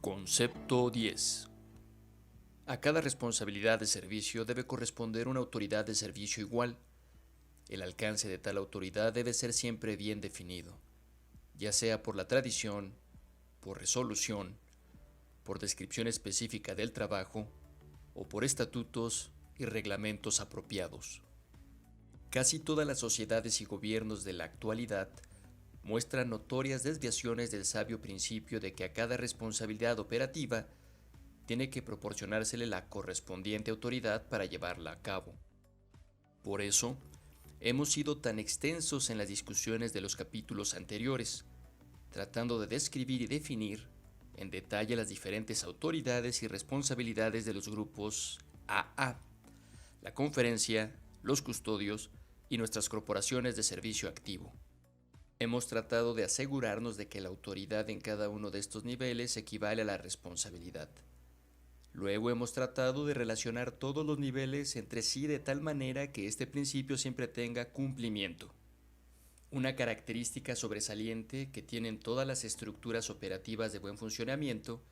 Concepto 10. A cada responsabilidad de servicio debe corresponder una autoridad de servicio igual. El alcance de tal autoridad debe ser siempre bien definido, ya sea por la tradición, por resolución, por descripción específica del trabajo o por estatutos y reglamentos apropiados. Casi todas las sociedades y gobiernos de la actualidad muestran notorias desviaciones del sabio principio de que a cada responsabilidad operativa tiene que proporcionársele la correspondiente autoridad para llevarla a cabo. Por eso, hemos sido tan extensos en las discusiones de los capítulos anteriores, tratando de describir y definir en detalle las diferentes autoridades y responsabilidades de los grupos AA, la conferencia, los custodios y nuestras corporaciones de servicio activo. Hemos tratado de asegurarnos de que la autoridad en cada uno de estos niveles equivale a la responsabilidad. Luego hemos tratado de relacionar todos los niveles entre sí de tal manera que este principio siempre tenga cumplimiento. Una característica sobresaliente que tienen todas las estructuras operativas de buen funcionamiento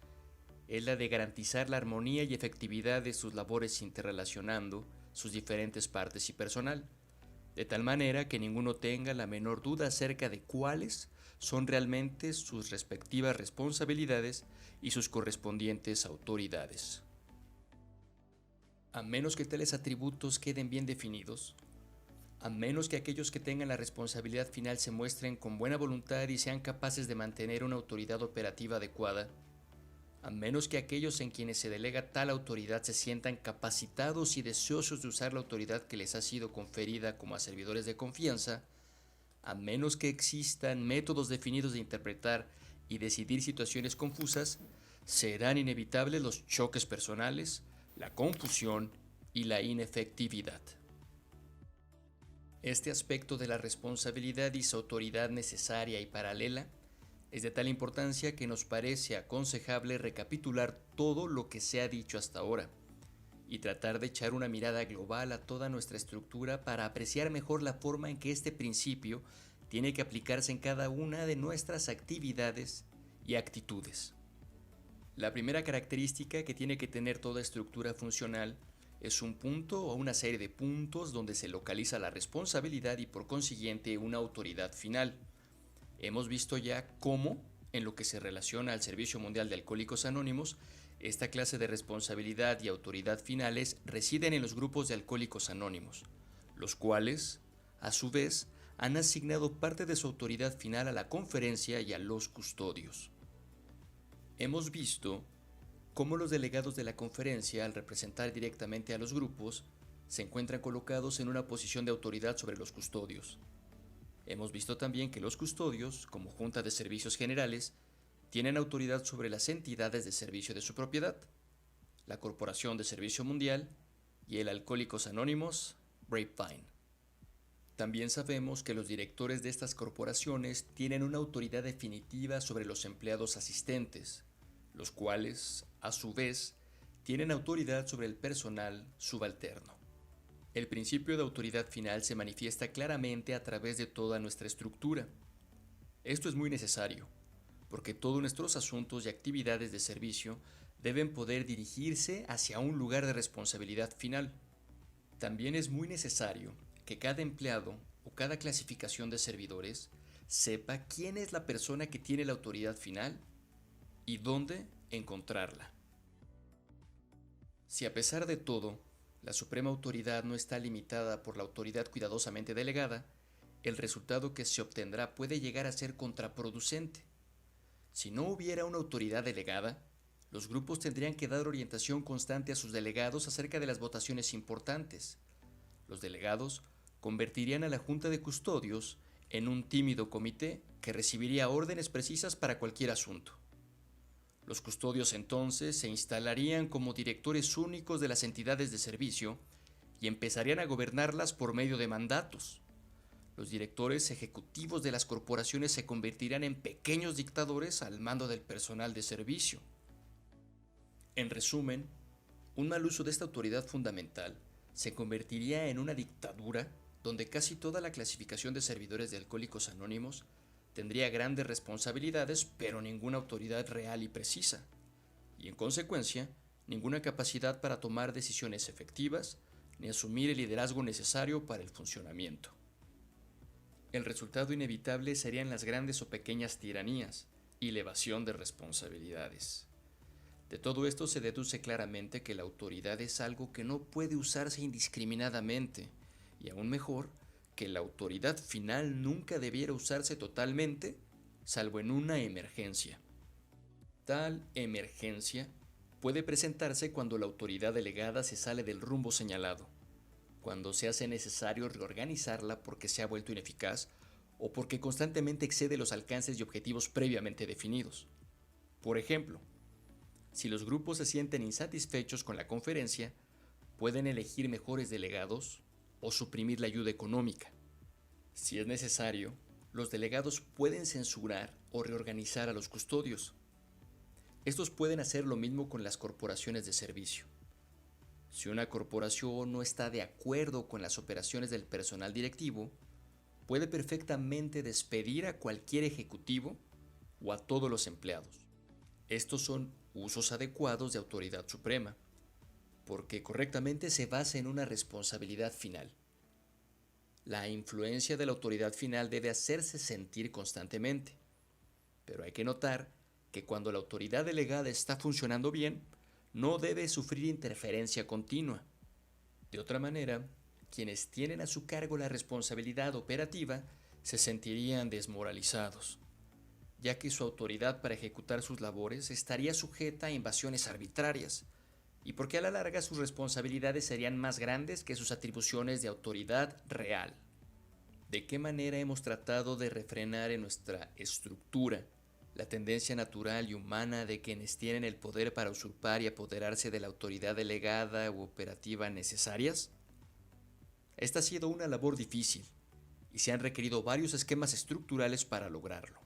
es la de garantizar la armonía y efectividad de sus labores interrelacionando sus diferentes partes y personal, de tal manera que ninguno tenga la menor duda acerca de cuáles son realmente sus respectivas responsabilidades y sus correspondientes autoridades. A menos que tales atributos queden bien definidos, a menos que aquellos que tengan la responsabilidad final se muestren con buena voluntad y sean capaces de mantener una autoridad operativa adecuada, a menos que aquellos en quienes se delega tal autoridad se sientan capacitados y deseosos de usar la autoridad que les ha sido conferida como a servidores de confianza, a menos que existan métodos definidos de interpretar y decidir situaciones confusas, serán inevitables los choques personales, la confusión y la inefectividad. Este aspecto de la responsabilidad y su autoridad necesaria y paralela es de tal importancia que nos parece aconsejable recapitular todo lo que se ha dicho hasta ahora y tratar de echar una mirada global a toda nuestra estructura para apreciar mejor la forma en que este principio tiene que aplicarse en cada una de nuestras actividades y actitudes. La primera característica que tiene que tener toda estructura funcional es un punto o una serie de puntos donde se localiza la responsabilidad y por consiguiente una autoridad final. Hemos visto ya cómo, en lo que se relaciona al Servicio Mundial de Alcohólicos Anónimos, esta clase de responsabilidad y autoridad finales residen en los grupos de Alcohólicos Anónimos, los cuales, a su vez, han asignado parte de su autoridad final a la conferencia y a los custodios. Hemos visto cómo los delegados de la conferencia, al representar directamente a los grupos, se encuentran colocados en una posición de autoridad sobre los custodios. Hemos visto también que los custodios, como Junta de Servicios Generales, tienen autoridad sobre las entidades de servicio de su propiedad, la Corporación de Servicio Mundial y el Alcohólicos Anónimos, Grapevine. También sabemos que los directores de estas corporaciones tienen una autoridad definitiva sobre los empleados asistentes, los cuales, a su vez, tienen autoridad sobre el personal subalterno. El principio de autoridad final se manifiesta claramente a través de toda nuestra estructura. Esto es muy necesario, porque todos nuestros asuntos y actividades de servicio deben poder dirigirse hacia un lugar de responsabilidad final. También es muy necesario que cada empleado o cada clasificación de servidores sepa quién es la persona que tiene la autoridad final y dónde encontrarla. Si a pesar de todo, la suprema autoridad no está limitada por la autoridad cuidadosamente delegada, el resultado que se obtendrá puede llegar a ser contraproducente. Si no hubiera una autoridad delegada, los grupos tendrían que dar orientación constante a sus delegados acerca de las votaciones importantes. Los delegados convertirían a la Junta de Custodios en un tímido comité que recibiría órdenes precisas para cualquier asunto. Los custodios entonces se instalarían como directores únicos de las entidades de servicio y empezarían a gobernarlas por medio de mandatos. Los directores ejecutivos de las corporaciones se convertirían en pequeños dictadores al mando del personal de servicio. En resumen, un mal uso de esta autoridad fundamental se convertiría en una dictadura donde casi toda la clasificación de servidores de Alcohólicos Anónimos tendría grandes responsabilidades, pero ninguna autoridad real y precisa. y, en consecuencia, ninguna capacidad para tomar decisiones efectivas ni asumir el liderazgo necesario para el funcionamiento. El resultado inevitable serían las grandes o pequeñas tiranías y la evasión de responsabilidades. De todo esto se deduce claramente que la autoridad es algo que no puede usarse indiscriminadamente, y aún mejor, que la autoridad final nunca debiera usarse totalmente, salvo en una emergencia. Tal emergencia puede presentarse cuando la autoridad delegada se sale del rumbo señalado, cuando se hace necesario reorganizarla porque se ha vuelto ineficaz o porque constantemente excede los alcances y objetivos previamente definidos. Por ejemplo, si los grupos se sienten insatisfechos con la conferencia, pueden elegir mejores delegados o suprimir la ayuda económica. Si es necesario, los delegados pueden censurar o reorganizar a los custodios. Estos pueden hacer lo mismo con las corporaciones de servicio. Si una corporación no está de acuerdo con las operaciones del personal directivo, puede perfectamente despedir a cualquier ejecutivo o a todos los empleados. Estos son usos adecuados de autoridad suprema, porque correctamente se basa en una responsabilidad final. La influencia de la autoridad final debe hacerse sentir constantemente, pero hay que notar que cuando la autoridad delegada está funcionando bien, no debe sufrir interferencia continua. De otra manera, quienes tienen a su cargo la responsabilidad operativa se sentirían desmoralizados, ya que su autoridad para ejecutar sus labores estaría sujeta a invasiones arbitrarias, y porque a la larga sus responsabilidades serían más grandes que sus atribuciones de autoridad real. ¿De qué manera hemos tratado de refrenar en nuestra estructura la tendencia natural y humana de quienes tienen el poder para usurpar y apoderarse de la autoridad delegada u operativa necesarias? Esta ha sido una labor difícil, y se han requerido varios esquemas estructurales para lograrlo.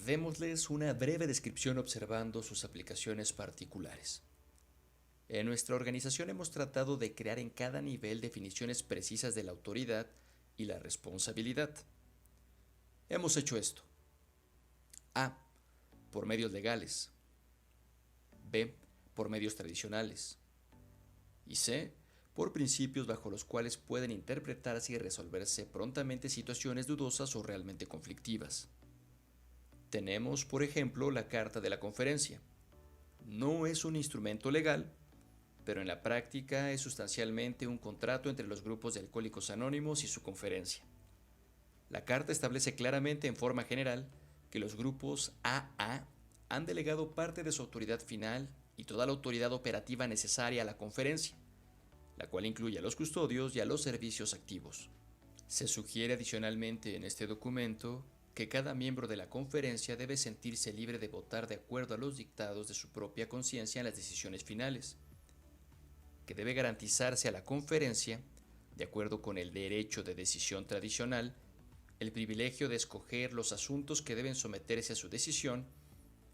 Démosles una breve descripción observando sus aplicaciones particulares. En nuestra organización hemos tratado de crear en cada nivel definiciones precisas de la autoridad y la responsabilidad. Hemos hecho esto: A. Por medios legales. B. Por medios tradicionales. Y C. Por principios bajo los cuales pueden interpretarse y resolverse prontamente situaciones dudosas o realmente conflictivas. Tenemos, por ejemplo, la Carta de la Conferencia. No es un instrumento legal, pero en la práctica es sustancialmente un contrato entre los grupos de Alcohólicos Anónimos y su conferencia. La Carta establece claramente en forma general que los grupos AA han delegado parte de su autoridad final y toda la autoridad operativa necesaria a la conferencia, la cual incluye a los custodios y a los servicios activos. Se sugiere adicionalmente en este documento que cada miembro de la conferencia debe sentirse libre de votar de acuerdo a los dictados de su propia conciencia en las decisiones finales, que debe garantizarse a la conferencia, de acuerdo con el derecho de decisión tradicional, el privilegio de escoger los asuntos que deben someterse a su decisión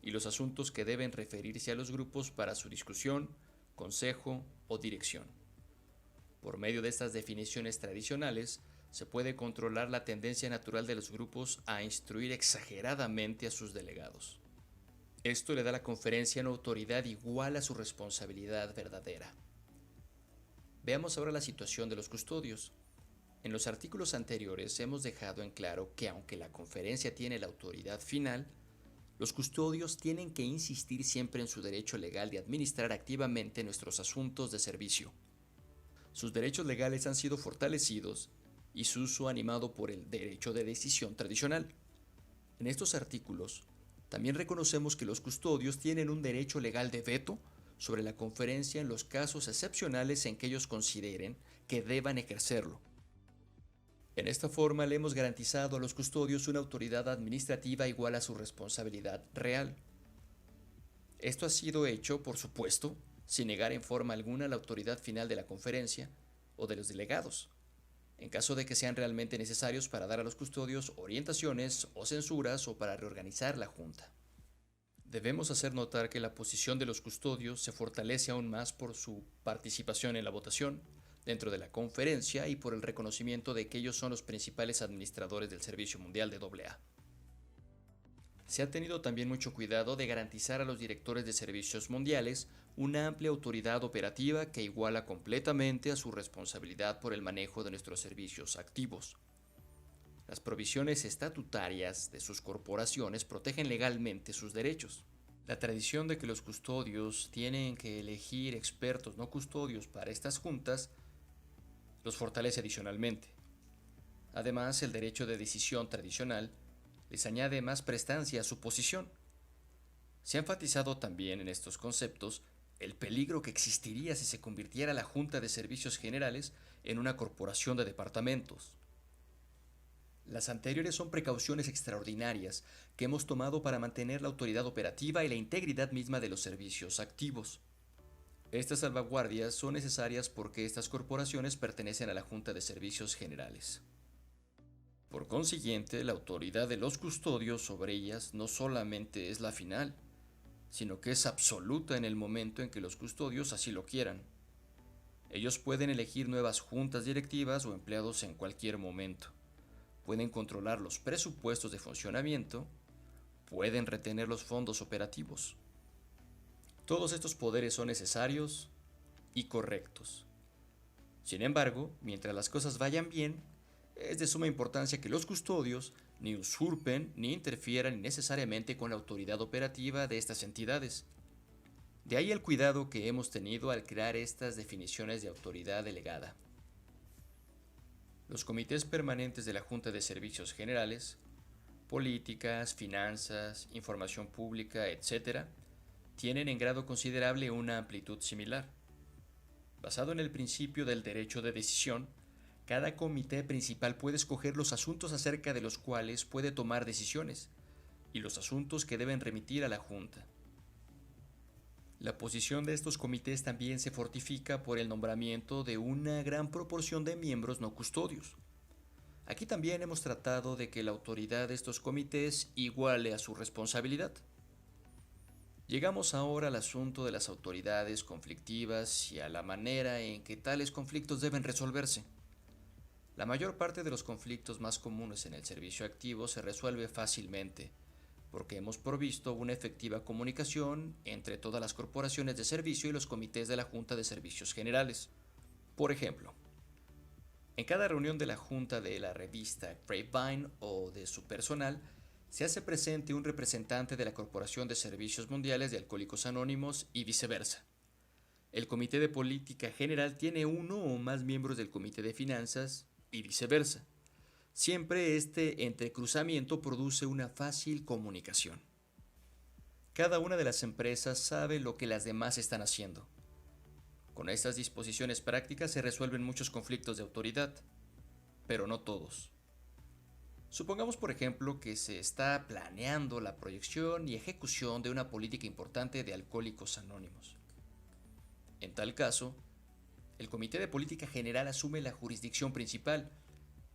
y los asuntos que deben referirse a los grupos para su discusión, consejo o dirección. Por medio de estas definiciones tradicionales, se puede controlar la tendencia natural de los grupos a instruir exageradamente a sus delegados. Esto le da a la conferencia una autoridad igual a su responsabilidad verdadera. Veamos ahora la situación de los custodios. En los artículos anteriores hemos dejado en claro que aunque la conferencia tiene la autoridad final, los custodios tienen que insistir siempre en su derecho legal de administrar activamente nuestros asuntos de servicio. Sus derechos legales han sido fortalecidos y su uso animado por el derecho de decisión tradicional. En estos artículos, también reconocemos que los custodios tienen un derecho legal de veto sobre la conferencia en los casos excepcionales en que ellos consideren que deban ejercerlo. En esta forma le hemos garantizado a los custodios una autoridad administrativa igual a su responsabilidad real. Esto ha sido hecho, por supuesto, sin negar en forma alguna la autoridad final de la conferencia o de los delegados, en caso de que sean realmente necesarios para dar a los custodios orientaciones o censuras o para reorganizar la junta. Debemos hacer notar que la posición de los custodios se fortalece aún más por su participación en la votación dentro de la conferencia y por el reconocimiento de que ellos son los principales administradores del Servicio Mundial de AA. Se ha tenido también mucho cuidado de garantizar a los directores de servicios mundiales una amplia autoridad operativa que iguala completamente a su responsabilidad por el manejo de nuestros servicios activos. Las provisiones estatutarias de sus corporaciones protegen legalmente sus derechos. La tradición de que los custodios tienen que elegir expertos no custodios para estas juntas los fortalece adicionalmente. Además, el derecho de decisión tradicional les añade más prestancia a su posición. Se ha enfatizado también en estos conceptos el peligro que existiría si se convirtiera la Junta de Servicios Generales en una corporación de departamentos. Las anteriores son precauciones extraordinarias que hemos tomado para mantener la autoridad operativa y la integridad misma de los servicios activos. Estas salvaguardias son necesarias porque estas corporaciones pertenecen a la Junta de Servicios Generales. Por consiguiente, la autoridad de los custodios sobre ellas no solamente es la final, sino que es absoluta en el momento en que los custodios así lo quieran. Ellos pueden elegir nuevas juntas directivas o empleados en cualquier momento. Pueden controlar los presupuestos de funcionamiento, pueden retener los fondos operativos. Todos estos poderes son necesarios y correctos. Sin embargo, mientras las cosas vayan bien, es de suma importancia que los custodios ni usurpen ni interfieran innecesariamente con la autoridad operativa de estas entidades. De ahí el cuidado que hemos tenido al crear estas definiciones de autoridad delegada. Los comités permanentes de la Junta de Servicios Generales, políticas, finanzas, información pública, etc., tienen en grado considerable una amplitud similar. Basado en el principio del derecho de decisión, cada comité principal puede escoger los asuntos acerca de los cuales puede tomar decisiones y los asuntos que deben remitir a la Junta. La posición de estos comités también se fortifica por el nombramiento de una gran proporción de miembros no custodios. Aquí también hemos tratado de que la autoridad de estos comités iguale a su responsabilidad. Llegamos ahora al asunto de las autoridades conflictivas y a la manera en que tales conflictos deben resolverse. La mayor parte de los conflictos más comunes en el servicio activo se resuelve fácilmente, porque hemos provisto una efectiva comunicación entre todas las corporaciones de servicio y los comités de la Junta de Servicios Generales. Por ejemplo, en cada reunión de la Junta de la revista Grapevine o de su personal, se hace presente un representante de la Corporación de Servicios Mundiales de Alcohólicos Anónimos y viceversa. El Comité de Política General tiene uno o más miembros del Comité de Finanzas y viceversa. Siempre este entrecruzamiento produce una fácil comunicación. Cada una de las empresas sabe lo que las demás están haciendo. Con estas disposiciones prácticas se resuelven muchos conflictos de autoridad, pero no todos. Supongamos, por ejemplo, que se está planeando la proyección y ejecución de una política importante de Alcohólicos Anónimos. En tal caso, el Comité de Política General asume la jurisdicción principal,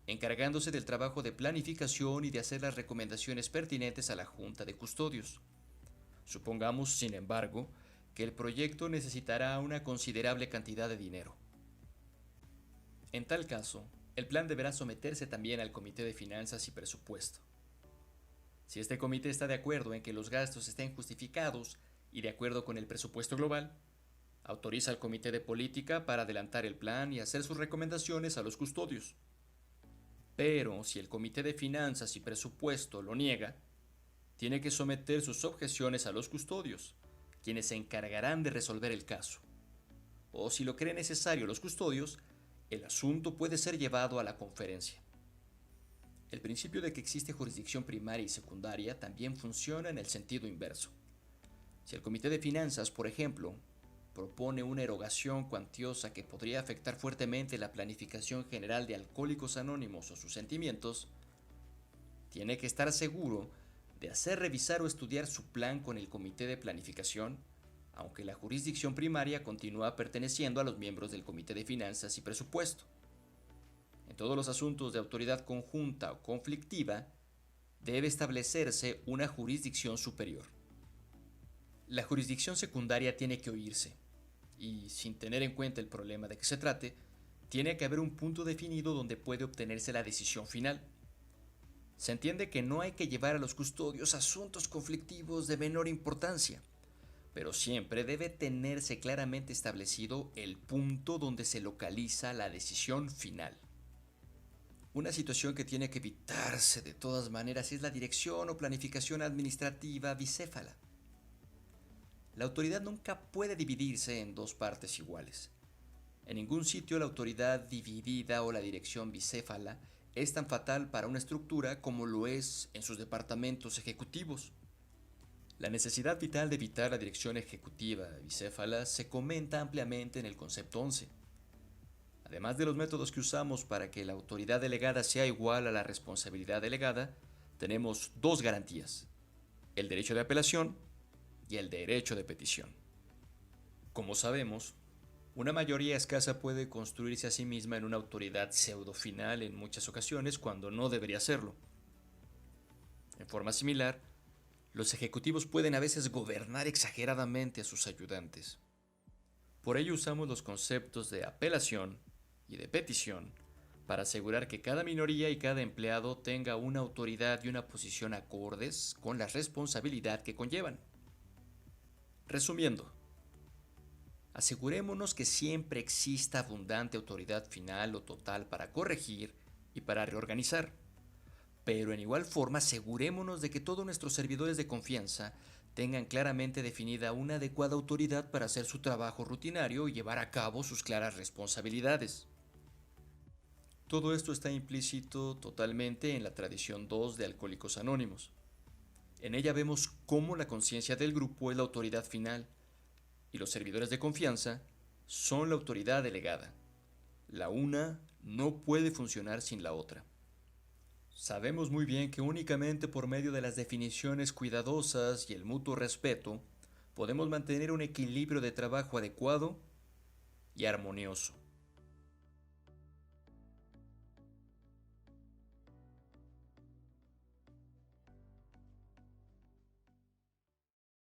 encargándose del trabajo de planificación y de hacer las recomendaciones pertinentes a la Junta de Custodios. Supongamos, sin embargo, que el proyecto necesitará una considerable cantidad de dinero. En tal caso, el plan deberá someterse también al Comité de Finanzas y Presupuesto. Si este comité está de acuerdo en que los gastos estén justificados y de acuerdo con el presupuesto global, autoriza al Comité de Política para adelantar el plan y hacer sus recomendaciones a los custodios. Pero si el Comité de Finanzas y Presupuesto lo niega, tiene que someter sus objeciones a los custodios, quienes se encargarán de resolver el caso. O si lo creen necesario los custodios, el asunto puede ser llevado a la conferencia. El principio de que existe jurisdicción primaria y secundaria también funciona en el sentido inverso. Si el Comité de Finanzas, por ejemplo, propone una erogación cuantiosa que podría afectar fuertemente la planificación general de Alcohólicos Anónimos o sus sentimientos, tiene que estar seguro de hacer revisar o estudiar su plan con el Comité de Planificación, aunque la jurisdicción primaria continúa perteneciendo a los miembros del Comité de Finanzas y Presupuesto. En todos los asuntos de autoridad conjunta o conflictiva, debe establecerse una jurisdicción superior. La jurisdicción secundaria tiene que oírse, y sin tener en cuenta el problema de que se trate, tiene que haber un punto definido donde puede obtenerse la decisión final. Se entiende que no hay que llevar a los custodios asuntos conflictivos de menor importancia, pero siempre debe tenerse claramente establecido el punto donde se localiza la decisión final. Una situación que tiene que evitarse de todas maneras es la dirección o planificación administrativa bicéfala. La autoridad nunca puede dividirse en dos partes iguales. En ningún sitio la autoridad dividida o la dirección bicéfala es tan fatal para una estructura como lo es en sus departamentos ejecutivos. La necesidad vital de evitar la dirección ejecutiva bicéfala se comenta ampliamente en el concepto 11. Además de los métodos que usamos para que la autoridad delegada sea igual a la responsabilidad delegada, tenemos dos garantías: el derecho de apelación y el derecho de petición. Como sabemos, una mayoría escasa puede construirse a sí misma en una autoridad pseudo-final en muchas ocasiones cuando no debería serlo. En forma similar, los ejecutivos pueden a veces gobernar exageradamente a sus ayudantes. Por ello usamos los conceptos de apelación y de petición para asegurar que cada minoría y cada empleado tenga una autoridad y una posición acordes con la responsabilidad que conllevan. Resumiendo, asegurémonos que siempre exista abundante autoridad final o total para corregir y para reorganizar. Pero en igual forma asegurémonos de que todos nuestros servidores de confianza tengan claramente definida una adecuada autoridad para hacer su trabajo rutinario y llevar a cabo sus claras responsabilidades. Todo esto está implícito totalmente en la tradición 2 de Alcohólicos Anónimos. En ella vemos cómo la conciencia del grupo es la autoridad final y los servidores de confianza son la autoridad delegada. La una no puede funcionar sin la otra. Sabemos muy bien que únicamente por medio de las definiciones cuidadosas y el mutuo respeto podemos mantener un equilibrio de trabajo adecuado y armonioso.